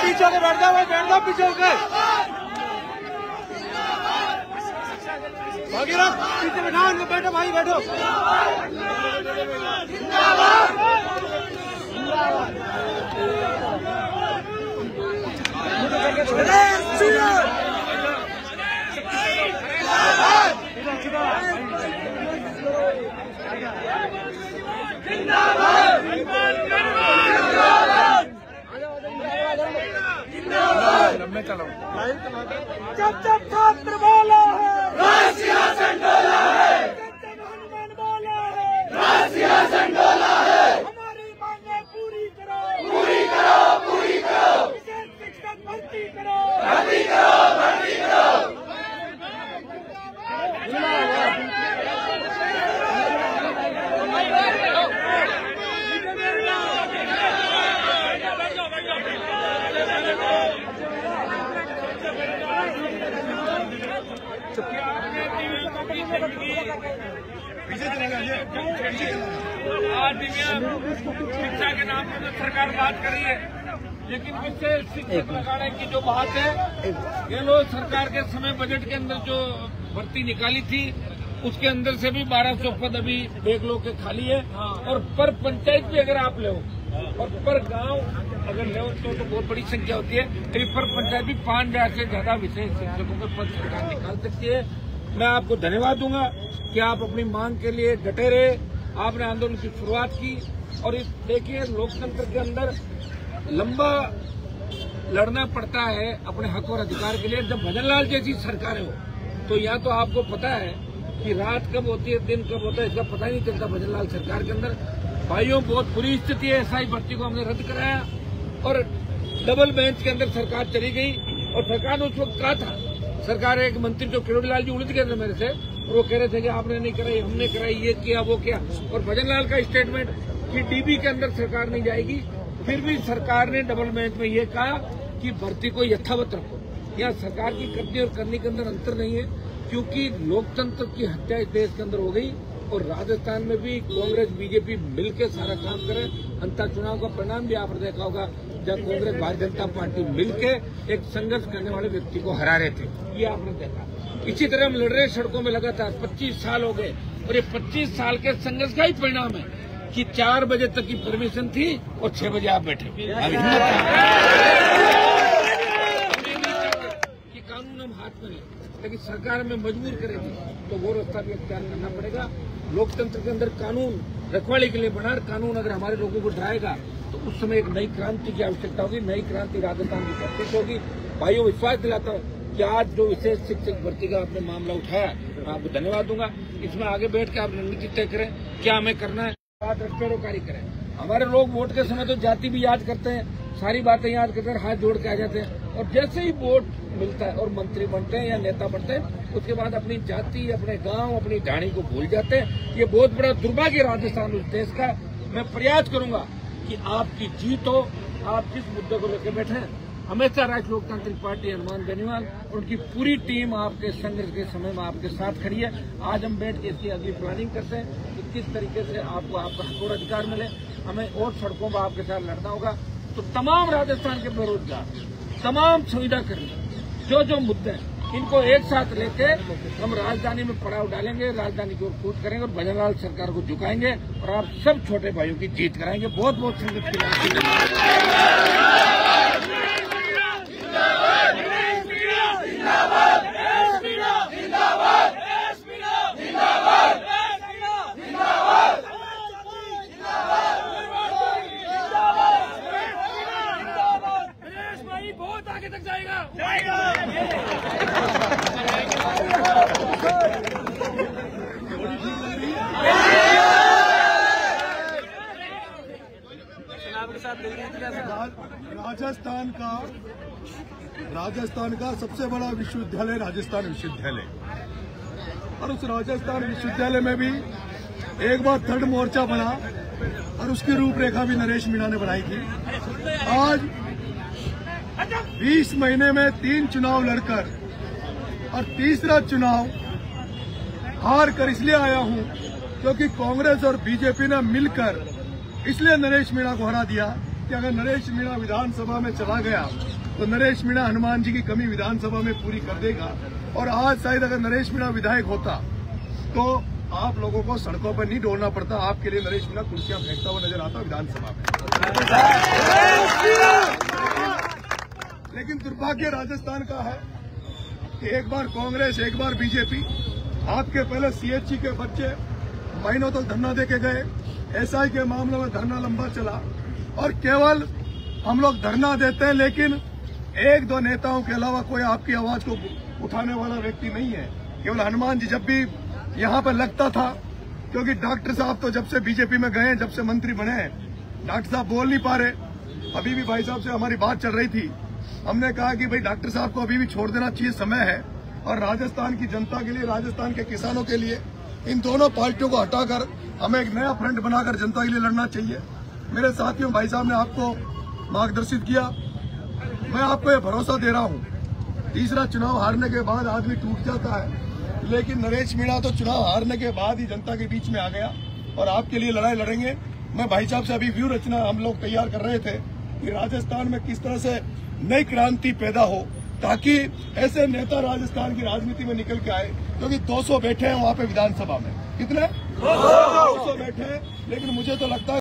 पीछे होकर बैठ जाओ भाई, बैठ जाओ पीछे होकर। भागीरथ पीछे बैठा, उनको बैठो भाई, बैठो। चलो जब जब छात्र बोला है सिंहासन डोला है, जब हनुमान बोला है सिंहासन डोला है। हमारी मांगे पूरी करो, पूरी करो, पूरी करो। विशेष शिक्षक भर्ती करो, भर्ती करो, भर्ती करो। शिक्षा के नाम पे तो सरकार बात कर रही है, लेकिन विशेष शिक्षक लगाने की जो बात है, ये लोग सरकार के समय बजट के अंदर जो भर्ती निकाली थी उसके अंदर से भी 1200 पद अभी बेगलों के खाली है। और पर पंचायत भी अगर आप ले और पर गांव अगर ले तो बहुत बड़ी संख्या होती है। पर पंचायत भी 5000 से ज्यादा विशेष शिक्षकों के पद सरकार निकाल सकती है। मैं आपको धन्यवाद दूंगा कि आप अपनी मांग के लिए डटे रहे, आपने आंदोलन की शुरुआत की। और देखिए, लोकतंत्र के अंदर लंबा लड़ना पड़ता है अपने हक और अधिकार के लिए। जब भजनलाल जैसी सरकार हो तो यहाँ तो आपको पता है कि रात कब होती है, दिन कब होता है, इसका पता ही नहीं चलता। भजनलाल सरकार के अंदर भाइयों बहुत बुरी स्थिति है। एसआई भर्ती को हमने रद्द कराया और डबल बेंच के अंदर सरकार चली गई। और सरकार ने उस वक्त कहा था, सरकार एक मंत्री जो किरोड़ीलाल जी उलझ गए थे मेरे से, और वो कह रहे थे कि आपने नहीं कराई, हमने कराई, ये किया वो किया। और भजनलाल का स्टेटमेंट कि डीबी के अंदर सरकार नहीं जाएगी। फिर भी सरकार ने डबल बेंच में ये कहा कि भर्ती को यथावत रखो। यहाँ सरकार की करनी और करने के अंदर अंतर नहीं है, क्योंकि लोकतंत्र की हत्या इस देश के अंदर हो गई। और राजस्थान में भी कांग्रेस बीजेपी मिलकर सारा काम करे। अंतर चुनाव का परिणाम भी आपने देखा होगा, जब कांग्रेस भारतीय जनता पार्टी मिलकर एक संघर्ष करने वाले व्यक्ति को हरा रहे थे, ये आपने देखा। इसी तरह हम लड़ रहे सड़कों में लगातार 25 साल हो गए। और ये 25 साल के संघर्ष का ही परिणाम है कि 4 बजे तक की परमिशन थी और 6 बजे आप बैठे। कि कानून हम हाथ में लें, लेकिन सरकार में मजबूर करेगी तो वो रास्ता भी अख्तियार करना पड़ेगा। लोकतंत्र के अंदर कानून रखवाली के लिए बना, कानून अगर हमारे लोगों को ढाएगा तो उस समय एक नई क्रांति की आवश्यकता होगी। नई क्रांति राजस्थान की प्रतीक होगी। भाइयों, विश्वास दिलाता हूँ कि आज जो विशेष शिक्षक भर्ती का आपने मामला उठाया, मैं आपको धन्यवाद दूंगा। इसमें आगे बैठ के आप रणनीति तय करें, क्या हमें करना है, बात रखपेरोकारी करें। हमारे लोग वोट के समय तो जाति भी याद करते हैं, सारी बातें याद करते हैं, हाथ जोड़ के आ जाते हैं। और जैसे ही वोट मिलता है और मंत्री बनते हैं या नेता बनते हैं, उसके बाद अपनी जाति, अपने गांव, अपनी ढाणी को भूल जाते हैं। ये बहुत बड़ा दुर्भाग्य राजस्थान उस देश का। मैं प्रयास करूंगा कि आपकी जीत हो। आप जिस मुद्दे को लेकर बैठे हैं, हमेशा राष्ट्रीय लोकतांत्रिक पार्टी हनुमान बेनीवाल और उनकी पूरी टीम आपके संघर्ष के समय में आपके साथ खड़ी है। आज हम बैठ के इसकी अगली प्लानिंग करते हैं कि किस तरीके से आपको आपका हक और अधिकार मिले। हमें और सड़कों पर आपके साथ लड़ना होगा। तो तमाम राजस्थान के बेरोजगार, तमाम सुविधा कर्मी, जो मुद्दे हैं, इनको एक साथ लेके हम राजधानी में पड़ाव डालेंगे, राजधानी की ओर कूच करेंगे और भजनलाल सरकार को झुकाएंगे और आप सब छोटे भाइयों की जीत कराएंगे। बहुत बहुत संगत की बहुत आगे तक जाएगा। राजस्थान का सबसे बड़ा विश्वविद्यालय राजस्थान विश्वविद्यालय, और उस राजस्थान विश्वविद्यालय में भी एक बार थर्ड मोर्चा बना और उसकी रूपरेखा भी नरेश मीणा ने बनाई थी। आज 20 महीने में 3 चुनाव लड़कर और तीसरा चुनाव हार कर इसलिए आया हूं क्योंकि कांग्रेस और बीजेपी ने मिलकर इसलिए नरेश मीणा को हरा दिया कि अगर नरेश मीणा विधानसभा में चला गया तो नरेश मीणा हनुमान जी की कमी विधानसभा में पूरी कर देगा। और आज शायद अगर नरेश मीणा विधायक होता तो आप लोगों को सड़कों पर नहीं दौड़ना पड़ता, आपके लिए नरेश मीणा कुर्सियां फेंकता हुआ नजर आता विधानसभा में। लेकिन दुर्भाग्य राजस्थान का है कि एक बार कांग्रेस एक बार बीजेपी, आपके पहले सीएचसी के बच्चे महीनों तक धरना देके गए, एसआई के मामले में धरना लंबा चला और केवल हम लोग धरना देते हैं लेकिन एक दो नेताओं के अलावा कोई आपकी आवाज को उठाने वाला व्यक्ति नहीं है। केवल हनुमान जी जब भी यहाँ पर लगता था, क्योंकि डॉक्टर साहब तो जब से बीजेपी में गए, जब से मंत्री बने हैं, डॉक्टर साहब बोल नहीं पा रहे। अभी भी भाई साहब से हमारी बात चल रही थी, हमने कहा कि भाई डॉक्टर साहब को अभी भी छोड़ देना चाहिए, समय है। और राजस्थान की जनता के लिए, राजस्थान के किसानों के लिए इन दोनों पार्टियों को हटाकर हमें एक नया फ्रंट बनाकर जनता के लिए लड़ना चाहिए। मेरे साथियों, भाई साहब ने आपको मार्गदर्शित किया, मैं आपको ये भरोसा दे रहा हूँ, तीसरा चुनाव हारने के बाद आदमी टूट जाता है, लेकिन नरेश मीणा तो चुनाव हारने के बाद ही जनता के बीच में आ गया और आपके लिए लड़ाई लड़ेंगे। मैं भाई साहब से अभी व्यू रचना हम लोग तैयार कर रहे थे कि राजस्थान में किस तरह से नई क्रांति पैदा हो, ताकि ऐसे नेता राजस्थान की राजनीति में निकल के आए। क्योंकि 200 बैठे हैं वहाँ पे विधानसभा में, कितने 200 बैठे हैं, लेकिन मुझे तो लगता है